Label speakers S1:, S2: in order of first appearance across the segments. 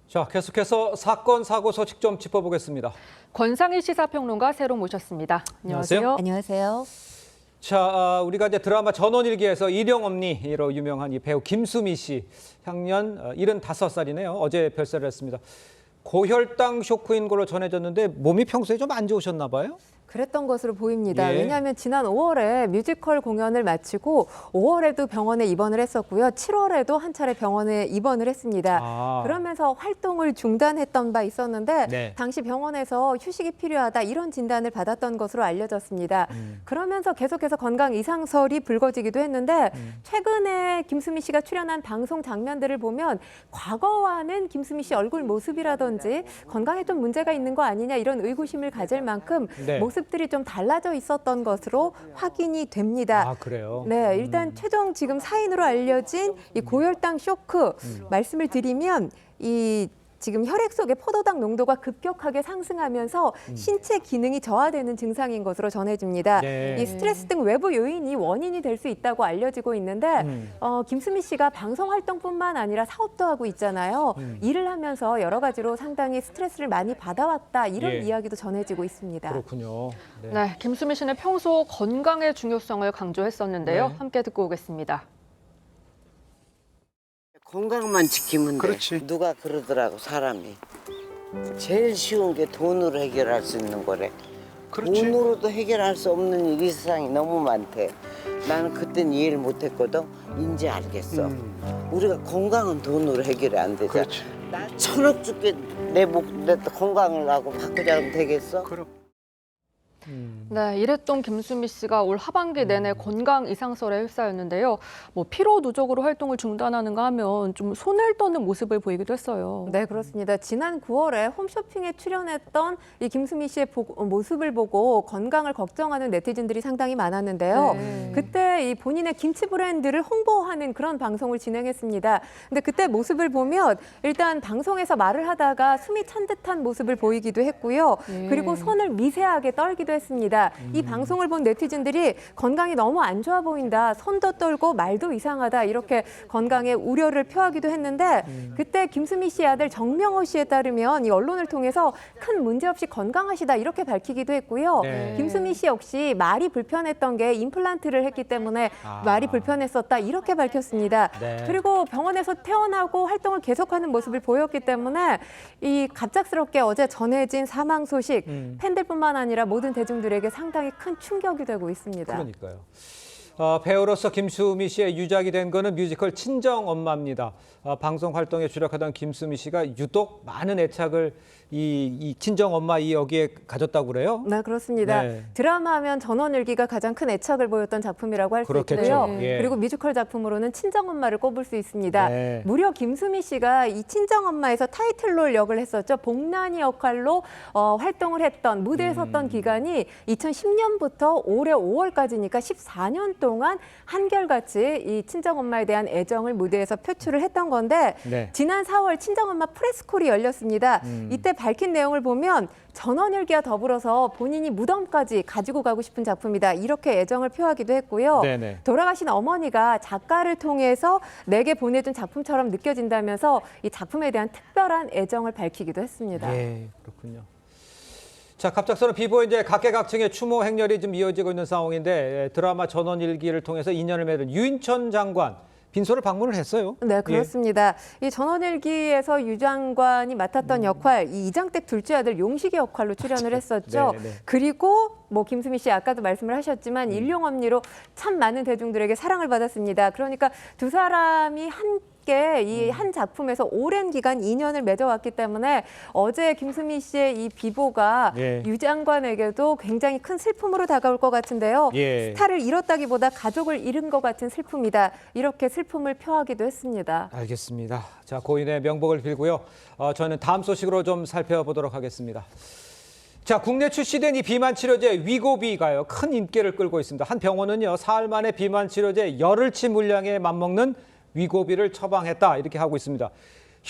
S1: 자, 계속해서 사건, 사고 소식 좀 짚어보겠습니다.
S2: 권상희 시사평론가 새로 모셨습니다. 안녕하세요.
S3: 안녕하세요.
S1: 자, 우리가 이제 드라마 전원일기에서 일용엄니로 유명한 이 배우 김수미 씨, 향년 75살이네요. 어제 별세를 했습니다. 고혈당 쇼크인 걸로 전해졌는데 몸이 평소에 좀 안 좋으셨나 봐요?
S3: 그랬던 것으로 보입니다.
S1: 예.
S3: 왜냐하면 지난 5월에 뮤지컬 공연을 마치고 5월에도 병원에 입원을 했었고요. 7월에도 한 차례 병원에 입원을 했습니다. 그러면서 활동을 중단했던 바 있었는데
S1: 네.
S3: 당시 병원에서 휴식이 필요하다 이런 진단을 받았던 것으로 알려졌습니다. 그러면서 계속해서 건강 이상설이 불거지기도 했는데 최근에 김수미 씨가 출연한 방송 장면들을 보면 과거와는 김수미 씨 얼굴 모습이라든지 건강에 좀 문제가 있는 거 아니냐 이런 의구심을 가질 만큼
S1: 네.
S3: 모습들이 좀 달라져 있었던 것으로 확인이 됩니다.
S1: 아, 그래요?
S3: 네, 일단 최종 지금 사인으로 알려진 이 고혈당 쇼크 말씀을 드리면 이 지금 혈액 속의 포도당 농도가 급격하게 상승하면서 신체 기능이 저하되는 증상인 것으로 전해집니다.
S1: 네.
S3: 이 스트레스 등 외부 요인이 원인이 될 수 있다고 알려지고 있는데 김수미 씨가 방송 활동뿐만 아니라 사업도 하고 있잖아요. 일을 하면서 여러 가지로 상당히 스트레스를 많이 받아왔다 이런
S1: 예.
S3: 이야기도 전해지고 있습니다.
S1: 그렇군요. 네.
S2: 네, 김수미 씨는 평소 건강의 중요성을 강조했었는데요.
S1: 네.
S2: 함께 듣고 오겠습니다.
S4: 건강만 지키면
S5: 그렇지.
S4: 돼. 누가 그러더라고 사람이. 제일 쉬운 게 돈으로 해결할 수 있는 거래.
S5: 그렇지.
S4: 돈으로도 해결할 수 없는 일이 이 세상에 너무 많대. 나는 그땐 이해를 못했거든. 이제 알겠어. 우리가 건강은 돈으로 해결이 안 되잖아.
S5: 그렇지.
S4: 나 천억 줄게 내 건강을 하고 바꾸자면 되겠어?
S5: 그럼.
S2: 네, 이랬던 김수미 씨가 올 하반기 내내 건강 이상설에 휩싸였는데요. 뭐 피로 누적으로 활동을 중단하는가 하면 좀 손을 떠는 모습을 보이기도 했어요.
S3: 네, 그렇습니다. 지난 9월에 홈쇼핑에 출연했던 이 김수미 씨의 모습을 보고 건강을 걱정하는 네티즌들이 상당히 많았는데요.
S2: 네.
S3: 그때 이 본인의 김치 브랜드를 홍보하는 그런 방송을 진행했습니다. 근데 그때 모습을 보면 일단 방송에서 말을 하다가 숨이 찬 듯한 모습을 보이기도 했고요.
S2: 예.
S3: 그리고 손을 미세하게 떨기도 했습니다. 이 방송을 본 네티즌들이 건강이 너무 안 좋아 보인다. 손도 떨고 말도 이상하다. 이렇게 건강에 우려를 표하기도 했는데 그때 김수미 씨의 아들 정명호 씨에 따르면 이 언론을 통해서 큰 문제 없이 건강하시다 이렇게 밝히기도 했고요.
S1: 네.
S3: 김수미 씨 역시 말이 불편했던 게 임플란트를 했기 때문에 말이 불편했었다 이렇게 밝혔습니다.
S1: 네.
S3: 그리고 병원에서 퇴원하고 활동을 계속하는 모습을 보였기 때문에 이 갑작스럽게 어제 전해진 사망 소식 팬들뿐만 아니라 모든 대중들에게 상당히 큰 충격이 되고 있습니다.
S1: 그러니까요. 배우로서 김수미 씨의 유작이 된 거는 뮤지컬 친정엄마입니다. 방송 활동에 주력하던 김수미 씨가 유독 많은 애착을 이 친정엄마 이 여기에 가졌다고 그래요?
S3: 네, 그렇습니다.
S1: 네.
S3: 드라마 하면 전원일기가 가장 큰 애착을 보였던 작품이라고 할 수
S1: 그렇겠죠.
S3: 있고요.
S1: 예.
S3: 그리고 뮤지컬 작품으로는 친정엄마를 꼽을 수 있습니다.
S1: 네.
S3: 무려 김수미 씨가 이 친정엄마에서 타이틀롤 역을 했었죠. 복난이 역할로 활동을 했던 무대에 섰던 기간이 2010년부터 올해 5월까지니까 14년 동안 한결같이 이 친정엄마에 대한 애정을 무대에서 표출을 했던 건데
S1: 네.
S3: 지난 4월 친정엄마 프레스콜이 열렸습니다. 이때 밝힌 내용을 보면 전원일기와 더불어서 본인이 무덤까지 가지고 가고 싶은 작품이다. 이렇게 애정을 표하기도 했고요.
S1: 네네.
S3: 돌아가신 어머니가 작가를 통해서 내게 보내준 작품처럼 느껴진다면서 이 작품에 대한 특별한 애정을 밝히기도 했습니다.
S1: 예, 그렇군요. 자, 갑작스러운 비보에 이제 각계각층의 추모 행렬이 좀 이어지고 있는 상황인데 드라마 전원일기를 통해서 인연을 맺은 유인천 장관 빈소를 방문을 했어요.
S3: 네, 그렇습니다. 이 전원일기에서 유 장관이 맡았던 역할, 이 이장댁 둘째 아들 용식의 역할로 출연을 했었죠.
S1: 네, 네.
S3: 그리고 뭐 김수미 씨 아까도 말씀을 하셨지만 일용엄니로 참 많은 대중들에게 사랑을 받았습니다. 그러니까 두 사람이 함께 이 한 작품에서 오랜 기간 인연을 맺어왔기 때문에 어제 김수미 씨의 이 비보가
S1: 예.
S3: 유 장관에게도 굉장히 큰 슬픔으로 다가올 것 같은데요.
S1: 예.
S3: 스타를 잃었다기보다 가족을 잃은 것 같은 슬픔이다. 이렇게 슬픔을 표하기도 했습니다.
S1: 알겠습니다. 자, 고인의 명복을 빌고요. 저는 다음 소식으로 좀 살펴보도록 하겠습니다. 자, 국내 출시된 이 비만 치료제 위고비가요, 큰 인기를 끌고 있습니다. 한 병원은요, 사흘 만에 비만 치료제 열흘치 물량에 맞먹는 위고비를 처방했다 이렇게 하고 있습니다.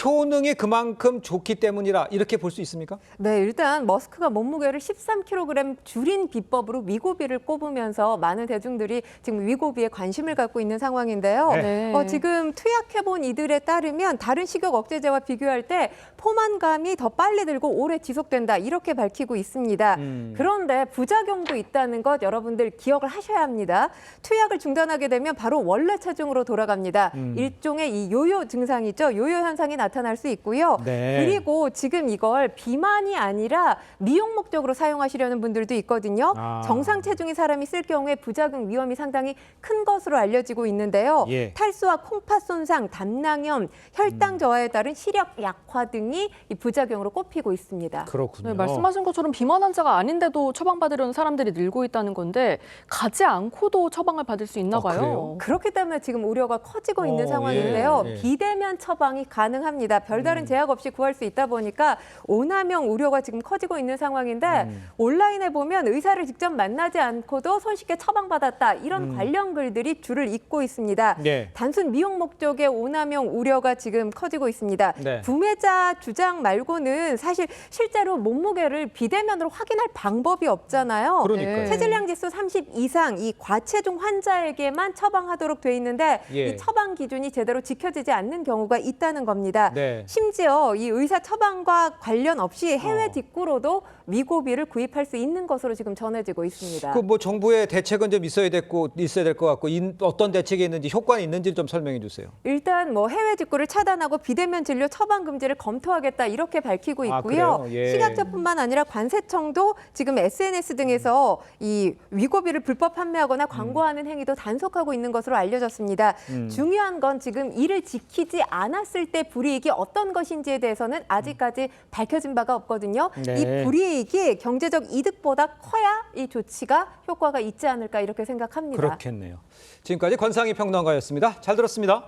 S1: 효능이 그만큼 좋기 때문이라 이렇게 볼 수 있습니까?
S3: 네, 일단 머스크가 몸무게를 13kg 줄인 비법으로 위고비를 꼽으면서 많은 대중들이 지금 위고비에 관심을 갖고 있는 상황인데요.
S2: 네.
S3: 지금 투약해본 이들에 따르면 다른 식욕 억제제와 비교할 때 포만감이 더 빨리 들고 오래 지속된다 이렇게 밝히고 있습니다. 그런데 부작용도 있다는 것 여러분들 기억을 하셔야 합니다. 투약을 중단하게 되면 바로 원래 체중으로 돌아갑니다. 일종의 이 요요 증상이죠. 요요 현상이 나타날 수 있고요.
S1: 네.
S3: 그리고 지금 이걸 비만이 아니라 미용 목적으로 사용하시려는 분들도 있거든요.
S1: 아.
S3: 정상 체중의 사람이 쓸 경우에 부작용 위험이 상당히 큰 것으로 알려지고 있는데요.
S1: 예.
S3: 탈수와 콩팥 손상, 담낭염, 혈당 저하에 따른 시력 약화 등이 이 부작용으로 꼽히고 있습니다.
S1: 그렇군요.
S2: 네, 말씀하신 것처럼 비만 환자가 아닌데도 처방받으려는 사람들이 늘고 있다는 건데 가지 않고도 처방을 받을 수 있나 봐요.
S1: 그래요?
S3: 그렇기 때문에 지금 우려가 커지고 있는 상황인데요.
S1: 예, 예.
S3: 비대면 처방이 가능합니다. 별다른 제약 없이 구할 수 있다 보니까 오남용 우려가 지금 커지고 있는 상황인데 온라인에 보면 의사를 직접 만나지 않고도 손쉽게 처방받았다. 이런 관련 글들이 줄을 잇고 있습니다.
S1: 예.
S3: 단순 미용 목적의 오남용 우려가 지금 커지고 있습니다.
S1: 네.
S3: 구매자 주장 말고는 사실 실제로 몸무게를 비대면으로 확인할 방법이 없잖아요.
S1: 그러니까요.
S3: 체질량 지수 30 이상 이 과체중 환자에게만 처방하도록 돼 있는데
S1: 예.
S3: 이 처방 기준이 제대로 지켜지지 않는 경우가 있다는 겁니다.
S1: 네.
S3: 심지어 이 의사 처방과 관련 없이 해외 직구로도 위고비를 구입할 수 있는 것으로 지금 전해지고 있습니다.
S1: 그 뭐 정부의 대책은 좀 있어야 될 것 같고 어떤 대책이 있는지 효과는 있는지 좀 설명해 주세요.
S3: 일단 뭐 해외 직구를 차단하고 비대면 진료 처방 금지를 검토하겠다 이렇게 밝히고
S1: 아,
S3: 있고요.
S1: 그래요? 예.
S3: 식약처뿐만 아니라 관세청도 지금 SNS 등에서 이 위고비를 불법 판매하거나 광고하는 행위도 단속하고 있는 것으로 알려졌습니다. 중요한 건 지금 이를 지키지 않았을 때 불이익이 어떤 것인지에 대해서는 아직까지 밝혀진 바가 없거든요.
S1: 네.
S3: 이 불이익이 경제적 이득보다 커야 이 조치가 효과가 있지 않을까 이렇게 생각합니다.
S1: 그렇겠네요. 지금까지 권상희 평론가였습니다. 잘 들었습니다.